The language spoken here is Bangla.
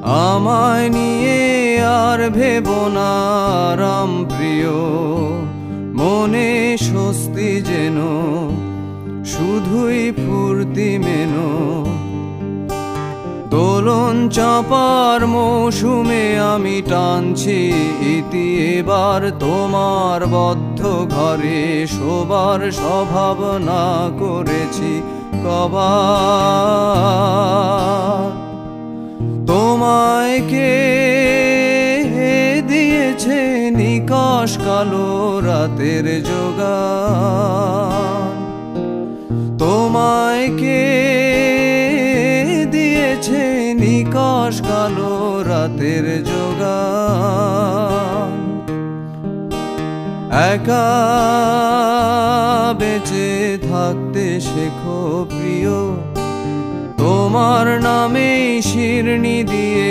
আমায় নিয়ে আর ভেবো না রাম প্রিয়, মনে স্বস্তি যেন শুধুই ফুর্তি মেনো। দোলন চাপার মৌসুমে আমি টানছি ইতি, এবার তোমার বদ্ধ ঘরে শোবার স্বভাবনা করেছি কবার। তোমায় কে দিয়েছে নিকষ কালো রাতের যোগান? তোমায় কে দিয়েছে নিকষ কালো রাতের যোগান? একা বেঁচে থাকতে শেখো প্রিয়, তোমার নামেই শিরনি দিয়ে